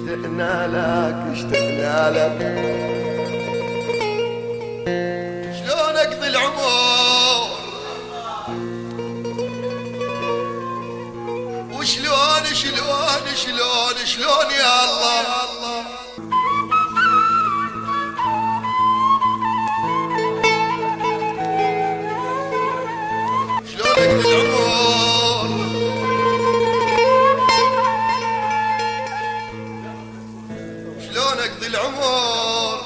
اشتقنا لك اشتقنا لك. شلون اقضي العمر وشلون شلون شلون شلون يا الله. شلون اقضي العمر شلون اقضي العمر